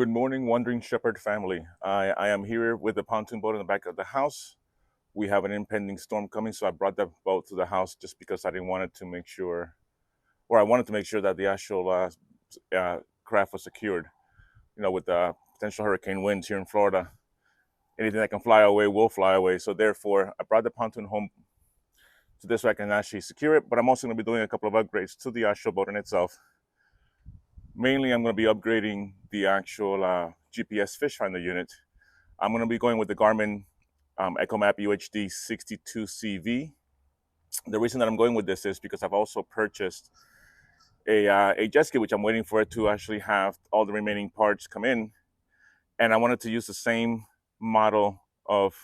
Good morning, Wandering Shepherd family. I am here with the pontoon boat in the back of the house. We have an impending storm coming, so I brought that boat to the house just because I didn't want it to make sure, or I wanted to make sure that the actual craft was secured. You know, with the potential hurricane winds here in Florida, anything that can fly away will fly away. So therefore, I brought the pontoon home so this way I can actually secure it. But I'm also going to be doing a couple of upgrades to the actual boat in itself. Mainly, I'm going to be upgrading the actual GPS fish finder unit. I'm going to be going with the Garmin Echomap UHD 62CV. The reason that I'm going with this is because I've also purchased a jet ski, which I'm waiting for it to actually have all the remaining parts come in. And I wanted to use the same model of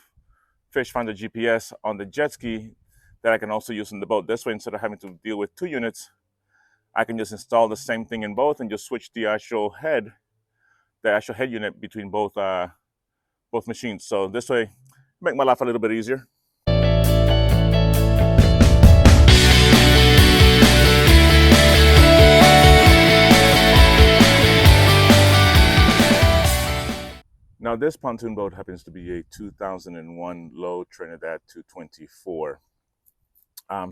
fish finder GPS on the jet ski that I can also use in the boat. This way, instead of having to deal with two units, I can just install the same thing in both and just switch the actual head unit between both machines. So this way, make my life a little bit easier. Now this pontoon boat happens to be a 2001 Low Trinidad 224.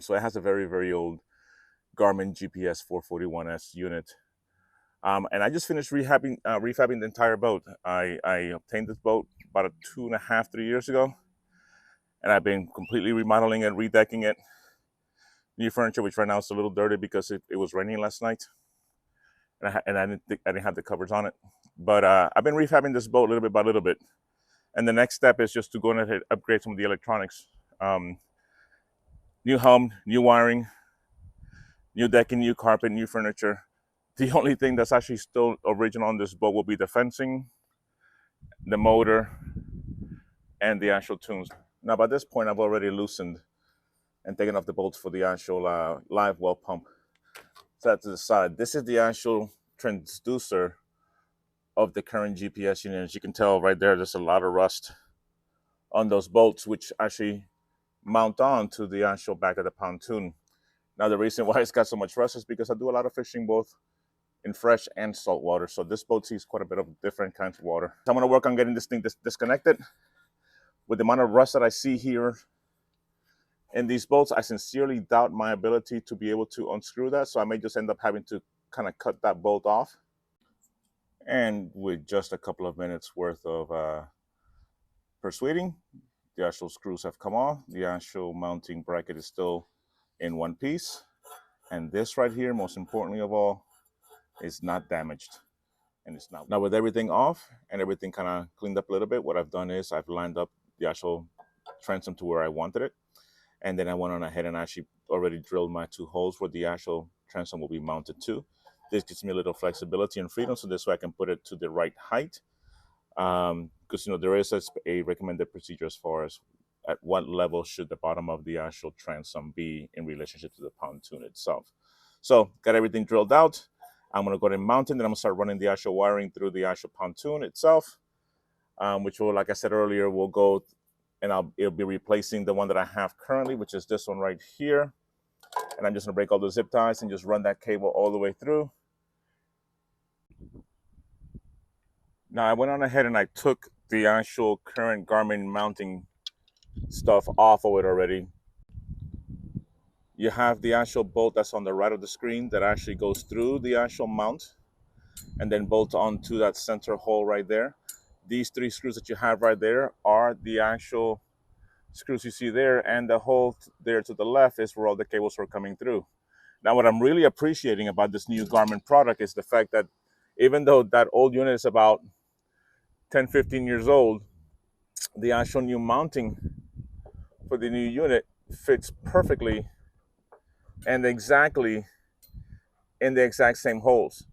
So it has a very, very old Garmin GPS 441S unit. And I just finished rehabbing the entire boat. I obtained this boat about 2.5, 3 years ago. And I've been completely remodeling it, redecking it. New furniture, which right now is a little dirty because it was raining last night. And I didn't have the covers on it. But I've been rehabbing this boat little bit by little bit. And the next step is just to go ahead and upgrade some of the electronics. New helm, new wiring, new decking, new carpet, new furniture. The only thing that's actually still original on this boat will be the fencing, the motor, and the actual tunes. Now, by this point, I've already loosened and taken off the bolts for the actual live well pump. So that's to the side. This is the actual transducer of the current GPS unit. As you can tell right there, there's a lot of rust on those bolts, which actually mount on to the actual back of the pontoon. Now, the reason why it's got so much rust is because I do a lot of fishing both in fresh and salt water. So this boat sees quite a bit of different kinds of water. So I'm gonna work on getting this thing disconnected. With the amount of rust that I see here in these bolts, I sincerely doubt my ability to be able to unscrew that. So I may just end up having to kind of cut that bolt off. And with just a couple of minutes worth of persuading, the actual screws have come off. The actual mounting bracket is still in one piece. And this right here, most importantly of all, is not damaged. And it's not. Now with everything off and everything kind of cleaned up a little bit, what I've done is I've lined up the actual transom to where I wanted it. And then I went on ahead and actually already drilled my 2 holes where the actual transom will be mounted to. This gives me a little flexibility and freedom, so this way I can put it to the right height. Because there is a recommended procedure as far as at what level should the bottom of the actual transom be in relationship to the pontoon itself. So got everything drilled out. I'm going to go ahead and mount it, and then I'm going to start running the actual wiring through the actual pontoon itself, which will, like I said earlier, will go, and it'll be replacing the one that I have currently, which is this one right here. And I'm just going to break all the zip ties and just run that cable all the way through. Now, I went on ahead and I took the actual current Garmin mounting stuff off of it already. You have the actual bolt that's on the right of the screen that actually goes through the actual mount and then bolts onto that center hole right there. These 3 screws that you have right there are the actual screws you see there, and the hole there to the left is where all the cables are coming through. Now, what I'm really appreciating about this new Garmin product is the fact that even though that old unit is about 10, 15 years old, the actual new mounting for the new unit fits perfectly and exactly in the exact same holes.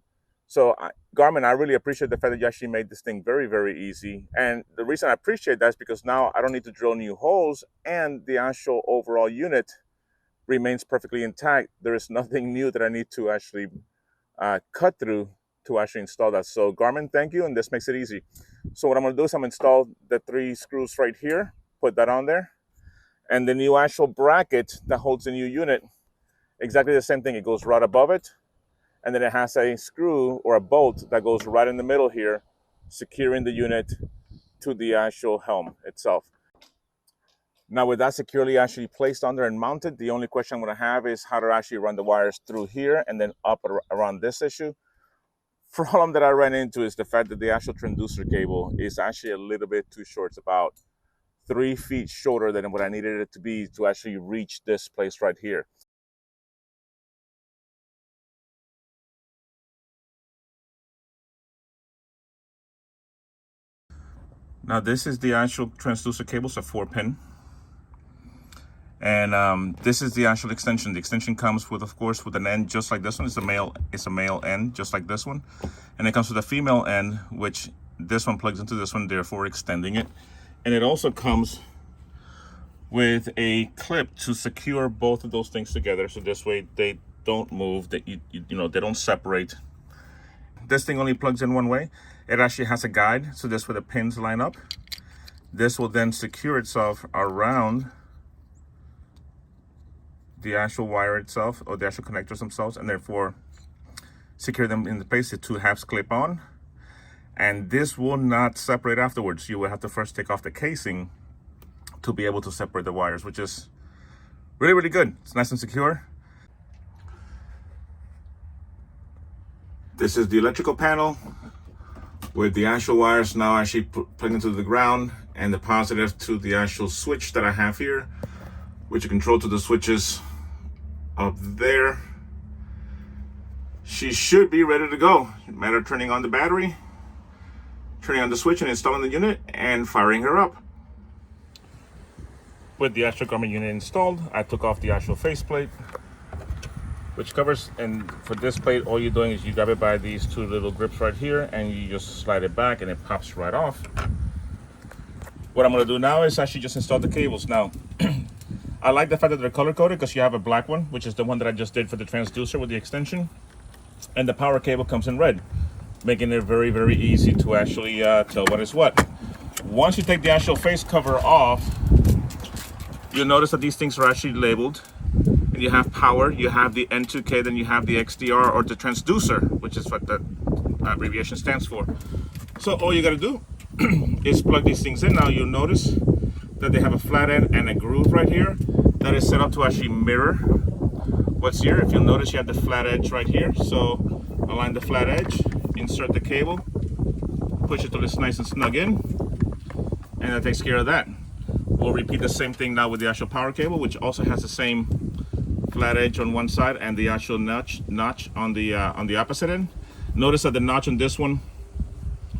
So Garmin, I really appreciate the fact that you actually made this thing very, very easy. And the reason I appreciate that is because now I don't need to drill new holes, and the actual overall unit remains perfectly intact. There is nothing new that I need to actually cut through to actually install that. So Garmin, thank you, and this makes it easy. So what I'm going to do is I'm going to install the 3 screws right here, put that on there, and the new actual bracket that holds the new unit, exactly the same thing. It goes right above it, and then it has a screw or a bolt that goes right in the middle here securing the unit to the actual helm itself. Now with that securely actually placed on there and mounted, the only question I'm going to have is how to actually run the wires through here and then up around this issue. Problem that I ran into is the fact that the actual transducer cable is actually a little bit too short. It's about 3 feet shorter than what I needed it to be to actually reach this place right here. Now this is the actual transducer cable, it's a 4-pin. And this is the actual extension. The extension comes with, of course, with an end just like this one. It's a male end, just like this one. And it comes with a female end, which this one plugs into this one, therefore extending it. And it also comes with a clip to secure both of those things together, so this way they don't move, that you know, they don't separate. This thing only plugs in one way. It actually has a guide, so this way the pins line up. This will then secure itself around the actual wire itself, or the actual connectors themselves, and therefore secure them in the place. The 2 halves clip on, and this will not separate afterwards. You will have to first take off the casing to be able to separate the wires, which is really, really good. It's nice and secure. This is the electrical panel with the actual wires now actually plugged into the ground, and the positive to the actual switch that I have here, which you control to the switches up there. She should be ready to go. Matter of turning on the battery, turning on the switch and installing the unit and firing her up. With the actual Garmin unit installed, I took off the actual faceplate, which covers, and for this plate, all you're doing is you grab it by these 2 little grips right here and you just slide it back and it pops right off. What I'm gonna do now is actually just install the cables. Now, I like the fact that they're color-coded because you have a black one, which is the one that I just did for the transducer with the extension, and the power cable comes in red, making it very, very easy to actually tell what is what. Once you take the actual face cover off, you'll notice that these things are actually labeled. And you have power, you have the N2K, then you have the XDR, or the transducer, which is what that abbreviation stands for. So all you gotta do is plug these things in. Now you'll notice that they have a flat end and a groove right here that is set up to actually mirror what's here. If you'll notice, you have the flat edge right here. So align the flat edge, insert the cable, push it till it's nice and snug in, and that takes care of that. We'll repeat the same thing now with the actual power cable, which also has the same flat edge on one side and the actual notch on the opposite end. Notice that the notch on this one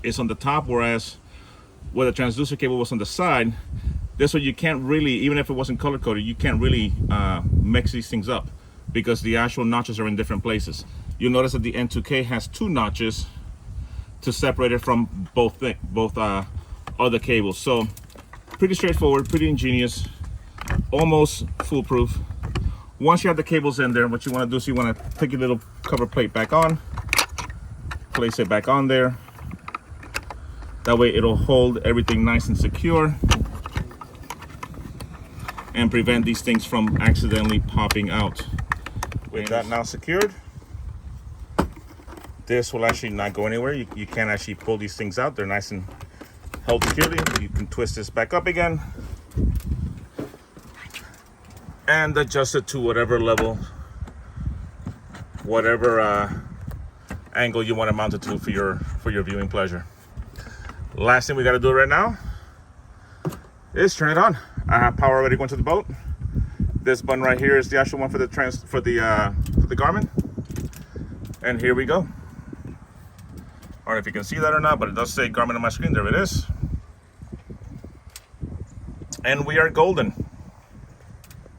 is on the top, whereas where the transducer cable was on the side, this one you can't really, even if it wasn't color coded, you can't really mix these things up because the actual notches are in different places. You'll notice that the N2K has 2 notches to separate it from both other cables. So pretty straightforward, pretty ingenious, almost foolproof. Once you have the cables in there, what you want to do is you want to take your little cover plate back on, place it back on there. That way it'll hold everything nice and secure and prevent these things from accidentally popping out. With that now secured, this will actually not go anywhere. You can't actually pull these things out. They're nice and held securely. You can twist this back up again and adjust it to whatever level, whatever angle you want to mount it to for your viewing pleasure. Last thing we got to do right now is turn it on. I have power already going to the boat. This button right here is the actual one for the Garmin, and here we go. I don't know if you can see that or not, but it does say Garmin on my screen. There it is, and we are golden.